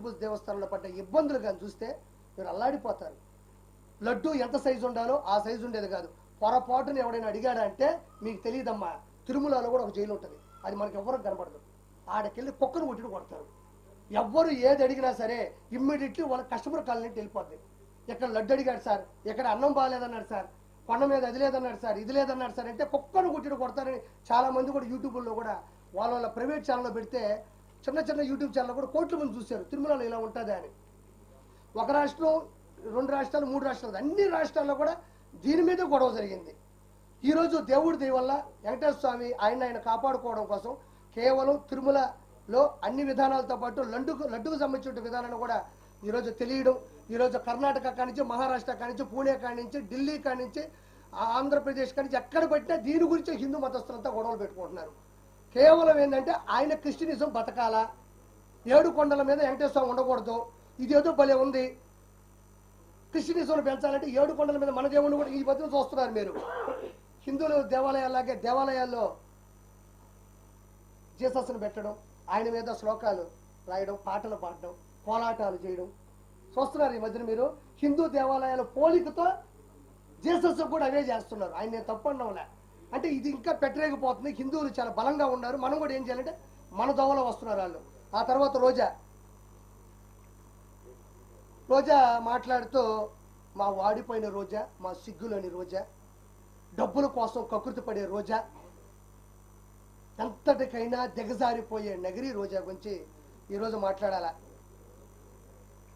తిరుపతి దేవస్థానంలో పడ్డ ఇబ్బందులు కానీ చూస్తే మీరు అల్లాడిపోతారు. లడ్డు ఎంత సైజు ఉండాలో ఆ సైజు ఉండేది కాదు. పొరపాటును ఎవడైనా అడిగాడా అంటే మీకు తెలియదమ్మా, తిరుమలలో కూడా ఒక జైలు ఉంటుంది, అది మనకి ఎవరికి కనపడదు. ఆడకెళ్ళి కుక్కను కొట్టి కొడతారు. ఎవ్వరు ఏది అడిగినా సరే ఇమ్మీడియట్లీ వాళ్ళ కస్టమర్ కాలనీ వెళ్ళిపోద్ది. ఇక్కడ లడ్డు అడిగాడు సార్, ఇక్కడ అన్నం బాగాలేదన్నాడు సార్, కొండ మీద అది లేదన్నాడు సార్, ఇది లేదన్నాడు సార్ అంటే కుక్కను కొట్టి కొడతారని చాలా మంది కూడా యూట్యూబ్లో కూడా వాళ్ళ ప్రైవేట్ ఛానల్లో పెడితే చిన్న చిన్న యూట్యూబ్ ఛానల్ కూడా కోట్ల మంది చూశారు తిరుమలలో ఇలా ఉంటుందా అని. ఒక రాష్ట్రం, 2 రాష్ట్రాలు, 3 రాష్ట్రాలు, అన్ని రాష్ట్రాల్లో కూడా దీని మీద గొడవ జరిగింది. ఈరోజు దేవుడి దయ వల్ల వెంకటేశ్వర స్వామి ఆయన కాపాడుకోవడం కోసం కేవలం తిరుమలలో అన్ని విధానాలతో పాటు లడ్డుకు సంబంధించిన విధానాన్ని కూడా ఈరోజు తెలియడం, ఈరోజు కర్ణాటక కానించి, మహారాష్ట్ర కానించి, పూణే కానించి, ఢిల్లీ కానించి, ఆంధ్రప్రదేశ్ కానించి ఎక్కడ పెట్టినా దీని గురించి హిందూ మతస్థులంతా గొడవలు పెట్టుకుంటున్నారు. కేవలం ఏంటంటే ఆయన క్రిస్టియనిజం బతకాలా, 7 కొండల మీద వెంకటేశ్వర స్వామి ఉండకూడదు, ఇదేదో భలే ఉంది, క్రిస్టియనిజం పెంచాలంటే 7 కొండల మీద మన దేవుడిని కూడా ఈ మధ్యన చూస్తున్నారు మీరు. హిందువులు దేవాలయాల్లో జీసస్ను పెట్టడం, ఆయన మీద శ్లోకాలు రాయడం, పాటలు పాడడం, కోలాటాలు చేయడం చూస్తున్నారు ఈ మధ్యన మీరు. హిందూ దేవాలయాల పోలికతో జీసస్ కూడా అవే చేస్తున్నారు. ఆయన నేను తప్పు అనడంలే, అంటే ఇది ఇంకా పెట్టలేకపోతుంది. హిందువులు చాలా బలంగా ఉన్నారు, మనం కూడా ఏం చేయాలంటే మన దోవలో వస్తున్నారు వాళ్ళు. ఆ తర్వాత రోజా మాట్లాడుతూ మా వాడిపోయిన రోజా, మా సిగ్గులోని రోజా, డబ్బుల కోసం కకృతి పడే రోజా, ఎంతటికైనా దిగజారిపోయే నగిరి రోజా గురించి ఈరోజు మాట్లాడాలా.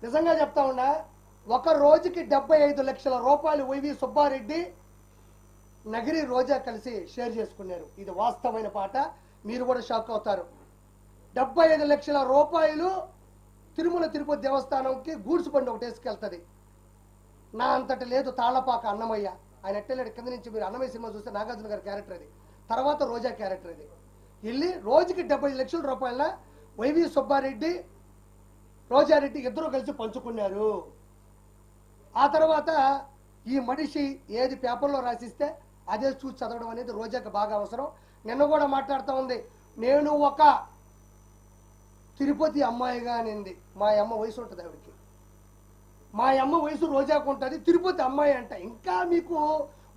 నిజంగా చెప్తా ఉన్నా, ఒక రోజుకి 75 లక్షల రూపాయలు వైవి సుబ్బారెడ్డి, నగిరి రోజా కలిసి షేర్ చేసుకున్నారు. ఇది వాస్తవమైన పాట, మీరు కూడా షాక్ అవుతారు. 75 లక్షల రూపాయలు తిరుమల తిరుపతి దేవస్థానంకి గూడ్స్ బండి ఒకటి వేసుకెళ్తుంది. నా అంతటి లేదు తాళ్లపాక అన్నమయ్య, ఆయన ఎట్టలేడు కింద నుంచి. మీరు అన్నమయ్య సినిమా చూస్తే నాగార్జున గారి క్యారెక్టర్ అది, తర్వాత రోజా క్యారెక్టర్ అది. వెళ్ళి రోజుకి 75 లక్షల రూపాయల వైవి సుబ్బారెడ్డి, రోజారెడ్డి ఇద్దరు కలిసి పంచుకున్నారు. ఆ తర్వాత ఈ మనిషి ఏది పేపర్లో రాసిస్తే అదే చూసి చదవడం అనేది రోజాకి బాగా అవసరం. నిన్న కూడా మాట్లాడుతూ ఉంది, నేను ఒక తిరుపతి అమ్మాయిగా అనింది. మా అమ్మ వయసు ఉంటుంది ఆవిడికి, మా అమ్మ వయసు రోజాకు ఉంటుంది, తిరుపతి అమ్మాయి అంట. ఇంకా మీకు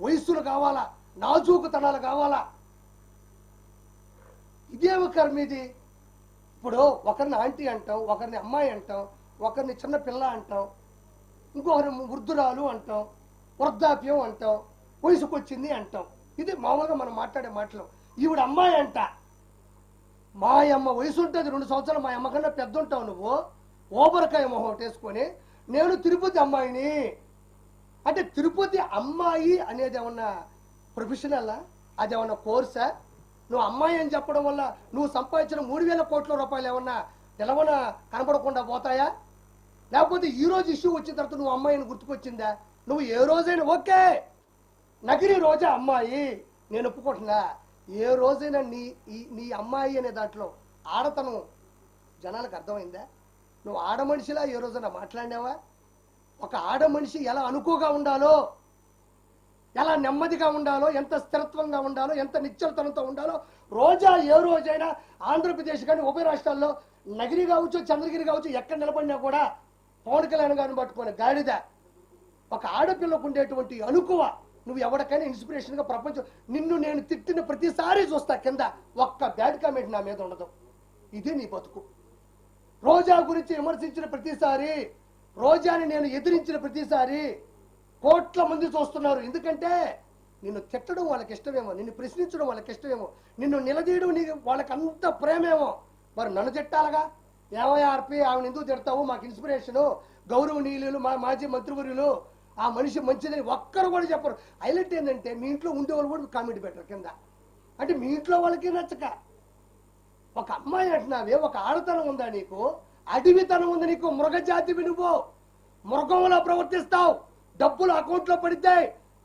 వయస్సులు కావాలా, నాజూకుతనాలు కావాలా? ఇదే మీది. ఇప్పుడు ఒకరిని ఆంటీ అంటాం, ఒకరిని అమ్మాయి అంటాం, ఒకరిని చిన్న పిల్ల అంటాం, ఇంకొకరిని వృద్ధురాలు అంటాం, వృద్ధాప్యం అంటాం, వయసుకు వచ్చింది అంటాం. ఇది మామూలుగా మనం మాట్లాడే మాటలు. ఈవిడ అమ్మాయి అంట. మా అమ్మ వయసు ఉంటుంది 2 సంవత్సరాలు, మా అమ్మ కన్నా పెద్ద ఉంటావు నువ్వు, ఓబరకాయ మొహం ఒకటి వేసుకొని. నేను తిరుపతి అమ్మాయిని అంటే తిరుపతి అమ్మాయి అనేది ఏమన్నా ప్రొఫెషనల్లా, అదేమన్నా కోర్సా? నువ్వు అమ్మాయి అని చెప్పడం వల్ల నువ్వు సంపాదించిన 3,000 కోట్ల రూపాయలు ఏమన్నా తెలవన కనపడకుండా పోతాయా? లేకపోతే ఈ రోజు ఇష్యూ వచ్చిన తర్వాత నువ్వు అమ్మాయిని గుర్తుకొచ్చిందా? నువ్వు ఏ రోజైనా ఓకే నగిరి రోజా అమ్మాయి నేను ఒప్పుకుంటున్నా, ఏ రోజైనా నీ అమ్మాయి అనే దాంట్లో ఆడతనం జనాలకు అర్థమైందా? నువ్వు ఆడ మనిషిలా ఏ రోజైనా మాట్లాడినావా? ఒక ఆడ మనిషి ఎలా అనుకోగా ఉండాలో, ఎలా నెమ్మదిగా ఉండాలో, ఎంత స్థిరత్వంగా ఉండాలో, ఎంత నిశ్చలతనంతో ఉండాలో రోజా ఏ రోజైనా ఆంధ్రప్రదేశ్ కానీ ఉభయ రాష్ట్రాల్లో నగిరి కావచ్చు, చంద్రగిరి కావచ్చు, ఎక్కడ నిలబడినా కూడా పవన్ కళ్యాణ్ గారిని పట్టుకొని గాడిద. ఒక ఆడపిల్లకు ఉండేటువంటి అనుకువ నువ్వు ఎవరికైనా ఇన్స్పిరేషన్గా ప్రపంచం. నిన్ను నేను తిట్టిన ప్రతిసారి చూస్తా కింద ఒక్క బ్యాడ్ కామెంట్ నా మీద ఉండదు. ఇది నీ బతుకు. రోజా గురించి విమర్శించిన ప్రతిసారి, రోజాని నేను ఎదిరించిన ప్రతిసారి కోట్ల మంది చూస్తున్నారు. ఎందుకంటే నిన్ను తిట్టడం వాళ్ళకి ఇష్టమేమో, నిన్ను ప్రశ్నించడం వాళ్ళకి ఇష్టమేమో, నిన్ను నిలదీయడం వాళ్ళకి అంత ప్రేమేమో. మరి నన్ను తిట్టాలగా? ఏమయ్య ఆర్పి ఆమెను ఎందుకు తిడతావు? మాకు ఇన్స్పిరేషను, గౌరవనీయులు, మా మాజీ మంత్రివర్యులు, ఆ మనిషి మంచిదని ఒక్కరు కూడా చెప్పరు. హైలైట్ ఏంటంటే మీ ఇంట్లో ఉండేవాళ్ళు కూడా కామెంట్ పెట్టరు కింద. అంటే మీ ఇంట్లో వాళ్ళకి నచ్చక ఒక అమ్మాయి అంటున్నావే, ఒక ఆడతనం ఉందా నీకు? అడవితనం ఉంది నీకు. మృగజాతివి నువ్వు, మృగంలో ప్రవర్తిస్తావు. డబ్బులు అకౌంట్లో పడితే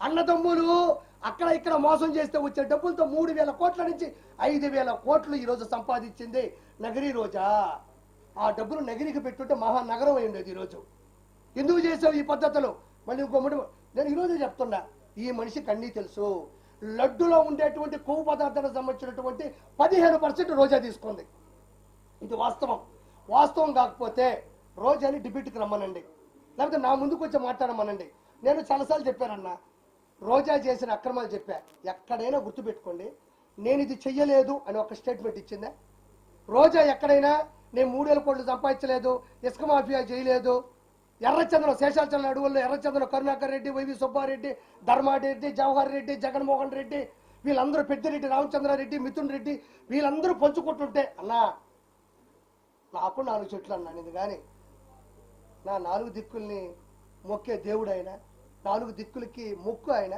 అన్నదమ్ములు అక్కడ ఇక్కడ మోసం చేస్తే వచ్చే డబ్బులతో 3,000 కోట్ల నుంచి 5,000 కోట్లు ఈరోజు సంపాదించింది నగిరి రోజా. ఆ డబ్బులు నగిరికి పెట్టుంటే మహానగరం అయి ఉండేది. ఈరోజు ఎందుకు చేసావు ఈ పద్ధతులు? మళ్ళీ నేను ఈరోజు చెప్తున్నా, ఈ మనిషికి అన్నీ తెలుసు. లడ్డులో ఉండేటువంటి కొవ్వు పదార్థాలకు సంబంధించినటువంటి 15% రోజా తీసుకుంది. ఇది వాస్తవం. వాస్తవం కాకపోతే రోజాని డిబేట్కి రమ్మనండి, లేకపోతే నా ముందుకు వచ్చి మాట్లాడమనండి. నేను చాలాసార్లు చెప్పానన్నా, రోజా చేసిన అక్రమాలు చెప్పా. ఎక్కడైనా గుర్తుపెట్టుకోండి, నేను ఇది చెయ్యలేదు అని ఒక స్టేట్మెంట్ ఇచ్చిందా? రోజా ఎక్కడైనా నేను 3,000 కోట్లు సంపాదించలేదు, ఇసుక మాఫియా చేయలేదు, ఎర్రచంద్రం శేషాచలం అడవుల్లో ఎర్రచంద్రం కరుణాకర్ రెడ్డి, వైవి సుబ్బారెడ్డి, ధర్మారెడ్డి, జవహర్ రెడ్డి, జగన్మోహన్ రెడ్డి, వీళ్ళందరూ పెద్దిరెడ్డి రామచంద్రారెడ్డి, మిథున్ రెడ్డి, వీళ్ళందరూ పంచుకుంటుంటే అన్నా నాకు 4 చెట్లు అన్నాను. ఇది కానీ నా 4 దిక్కుల్ని మొక్కే దేవుడు ఆయన, 4 దిక్కులకి మొక్కు ఆయన.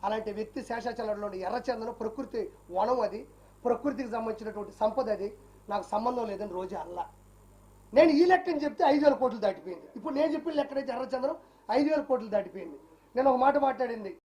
అలాంటి వ్యక్తి శేషాచలంలో ఎర్రచందనం ప్రకృతి వనం, అది ప్రకృతికి సంబంధించినటువంటి సంపద, అది నాకు సంబంధం లేదని రోజా అల్లా. నేను ఈ లెక్కని చెప్తే 5,000 కోట్లు దాటిపోయింది. ఇప్పుడు నేను చెప్పిన లెక్కనైతే ఎర్రచందనం 5,000 కోట్లు దాటిపోయింది. నేను ఒక మాట మాట్లాడింది,